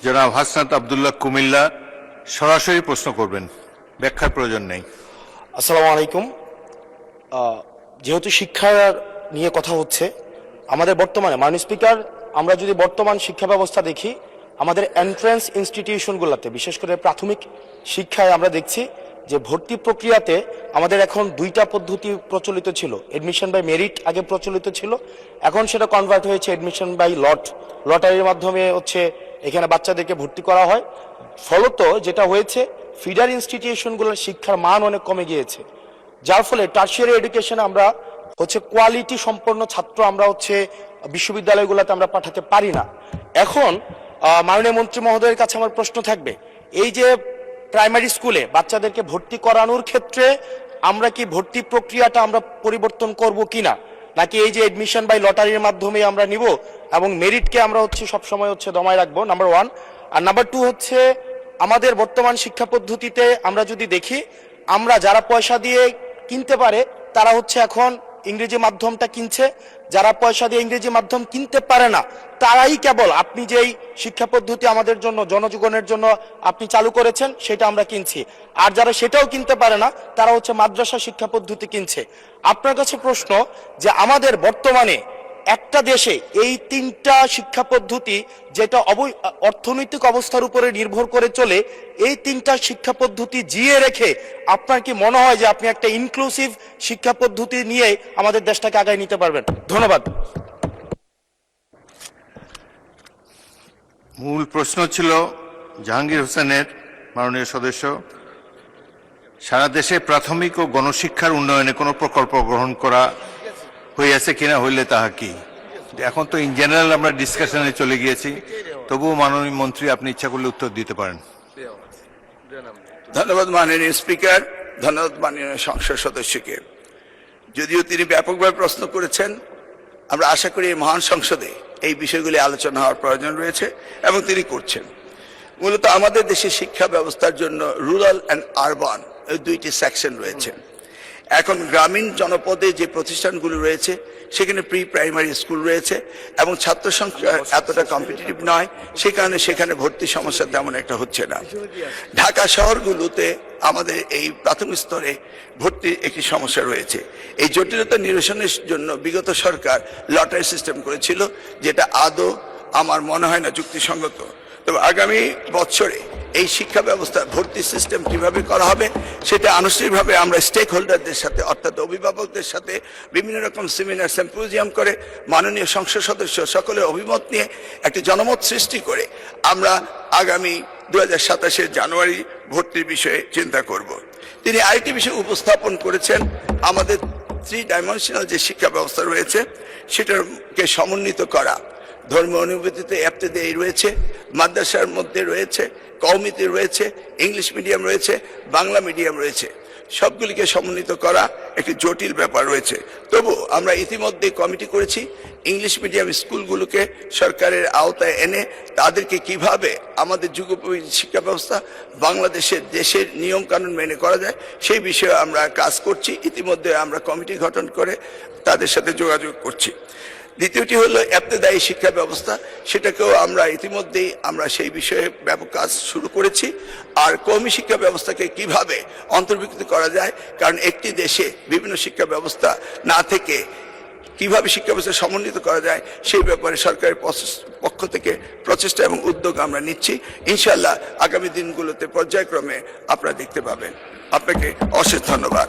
জনাব হাসনাত আব্দুল্লাহ কুমিল্লা সরাসরি প্রশ্ন করবেন, ব্যাখ্যার প্রয়োজন নেই। আসসালামু আলাইকুম। যেহেতু শিক্ষা নিয়ে কথা হচ্ছে, আমাদের বর্তমানে মাননীয় স্পিকার, আমরা যদি বর্তমান শিক্ষা ব্যবস্থা দেখি, আমাদের এন্ট্রান্স ইনস্টিটিউশনগুলোতে বিশেষ করে প্রাথমিক শিক্ষায় আমরা দেখছি যে ভর্তি প্রক্রিয়াতে আমাদের এখন দুইটা পদ্ধতি প্রচলিত ছিল। এডমিশন বাই মেরিট আগে প্রচলিত ছিল, এখন সেটা কনভার্ট হয়েছে এডমিশন বাই লটারির মাধ্যমে হচ্ছে এখানে বাচ্চাদেরকে ভর্তি করা হয়। ফলত যেটা হয়েছে, ফিডার ইনস্টিটিউশনগুলোর শিক্ষার মান অনেক কমে গিয়েছে, যার ফলে টার্সিয়ারি এডুকেশনে আমরা হচ্ছে কোয়ালিটি সম্পন্ন ছাত্র আমরা হচ্ছে বিশ্ববিদ্যালয়গুলোতে আমরা পাঠাতে পারি না। এখন মাননীয় মন্ত্রী মহোদয়ের কাছে আমার প্রশ্ন থাকবে, এই যে প্রাইমারি স্কুলে বাচ্চাদেরকে ভর্তি করানোর ক্ষেত্রে আমরা কি ভর্তি প্রক্রিয়াটা আমরা পরিবর্তন করব কিনা, নাকি এই যে এডমিশন বাই লটারির মাধ্যমে আমরা নিব এবং মেরিটকে আমরা হচ্ছে সবসময় হচ্ছে দমায় রাখবো, নাম্বার ওয়ান। আর নাম্বার টু হচ্ছে, আমাদের বর্তমান শিক্ষা পদ্ধতিতে আমরা যদি দেখি, আমরা যারা পয়সা দিয়ে কিনতে পারে তারা হচ্ছে এখন ইংরেজি মাধ্যমটা কিনছে, যারা পয়সা দিয়ে ইংরেজি মাধ্যম কিনতে পারে না তারাই কেবল আপনি যেই শিক্ষা পদ্ধতি আমাদের জন্য জনজীবনের জন্য আপনি চালু করেছেন সেটা আমরা কিনছি, আর যারা সেটাও কিনতে পারে না তারা হচ্ছে মাদ্রাসা শিক্ষা পদ্ধতি কিনছে। আপনার কাছে প্রশ্ন যে আমাদের বর্তমানে একটা দেশে এই তিনটা শিক্ষা পদ্ধতি যেটা অর্থনৈতিক অবস্থার উপরে নির্ভর করে চলে, এই তিনটা শিক্ষা পদ্ধতি জিয়ে রেখে আপনার কি মনে হয় যে আপনি একটা ইনক্লুসিভ শিক্ষা পদ্ধতি নিয়ে আমাদের দেশটাকে আগায় নিতে পারবেন? ধন্যবাদ। মূল প্রশ্ন ছিল জাহাঙ্গীর হোসেনের, মাননীয় সদস্য, সারা দেশে প্রাথমিক ও গণশিক্ষার উন্নয়নে কোনো প্রকল্প গ্রহণ করা হইয়াছে কিনা, হইলে তাহা কি? এখন তো ইন জেনারেল আমরা ডিসকাশনে চলে গিয়েছি, তবুও মাননীয় মন্ত্রী আপনি ইচ্ছা করলে উত্তর দিতে পারেন। ধন্যবাদ মাননীয় স্পিকার, ধন্যবাদ মাননীয় সংসদ সদস্যকে। যদিও তিনি ব্যাপকভাবে প্রশ্ন করেছেন, আমরা আশা করি এই মহান সংসদে এই বিষয়গুলি আলোচনা হওয়ার প্রয়োজন রয়েছে এবং তিনি করছেন। মূলত আমাদের দেশের শিক্ষা ব্যবস্থার জন্য রুরাল অ্যান্ড আরবান এই দুইটি সেকশন রয়েছে। এখন গ্রামীণ জনপদে যে প্রতিষ্ঠানগুলো রয়েছে সেখানে প্রি প্রাইমারি স্কুল রয়েছে এবং ছাত্র সংখ্যা এতটা কম্পিটিটিভ নয়, সে কারণে সেখানে ভর্তি সমস্যা তেমন একটা হচ্ছে না। ঢাকা শহরগুলোতে আমাদের এই প্রাথমিক স্তরে ভর্তির একটি সমস্যা রয়েছে। এই জটিলতা নিরসনের জন্য বিগত সরকার লটারি সিস্টেম করেছিল, যেটা আদৌ আমার মনে হয় না যুক্তিসঙ্গত। তবে আগামী বছরে এই শিক্ষা ব্যবস্থা ভর্তি সিস্টেম কিভাবে করা হবে সেটা আনুষ্ঠানিকভাবে আমরা স্টেক হোল্ডারদের সাথে অর্থাৎ অভিভাবকদের সাথে বিভিন্ন রকম সেমিনার সিম্পোজিয়াম করে মাননীয় সংসদ সদস্য সকলের অভিমত নিয়ে একটি জনমত সৃষ্টি করে আমরা আগামী 2027 জানুয়ারি ভর্তির বিষয়ে চিন্তা করব। তিনি আরেকটি বিষয় উপস্থাপন করেছেন, আমাদের 3 ডাইমেনশনাল যে শিক্ষা ব্যবস্থা রয়েছে সেটাকে সমন্বিত করা। ধর্মীয় অনুভূতিতে এফতেদায়ী রয়েছে, মাদ্রাসার মধ্যে রয়েছে, কওমিতে রয়েছে, ইংলিশ মিডিয়াম রয়েছে, বাংলা মিডিয়াম রয়েছে, সবগুলিকে সমন্বিত করা একটি জটিল ব্যাপার রয়েছে। তবু আমরা ইতিমধ্যে কমিটি করেছি, ইংলিশ মিডিয়াম স্কুলগুলোকে সরকারের আওতায় এনে তাদেরকে কিভাবে আমাদের যুগোপযোগী শিক্ষা ব্যবস্থা বাংলাদেশের দেশের নিয়ম কানুন মেনে করা যায় সেই বিষয়ে আমরা কাজ করছি। ইতিমধ্যে আমরা কমিটি গঠন করে তাদের সাথে যোগাযোগ করছি। দ্বিতীয়টি হলো ইবতেদায়ী শিক্ষা ব্যবস্থা, সেটাকেও আমরা ইতিমধ্যেই আমরা সেই বিষয়ে ব্যাপক কাজ শুরু করেছি। আর কওমি শিক্ষা ব্যবস্থাকে কিভাবে অন্তর্ভুক্ত করা যায়, কারণ একটি দেশে বিভিন্ন শিক্ষা ব্যবস্থা না থেকে কিভাবে শিক্ষা ব্যবস্থা সমন্বিত করা যায় সেই ব্যাপারে সরকারের পক্ষ থেকে প্রচেষ্টা এবং উদ্যোগ আমরা নিচ্ছি। ইনশাআল্লাহ আগামী দিনগুলোতে পর্যায়ক্রমে আপনারা দেখতে পাবেন। আপনাকে অশেষ ধন্যবাদ।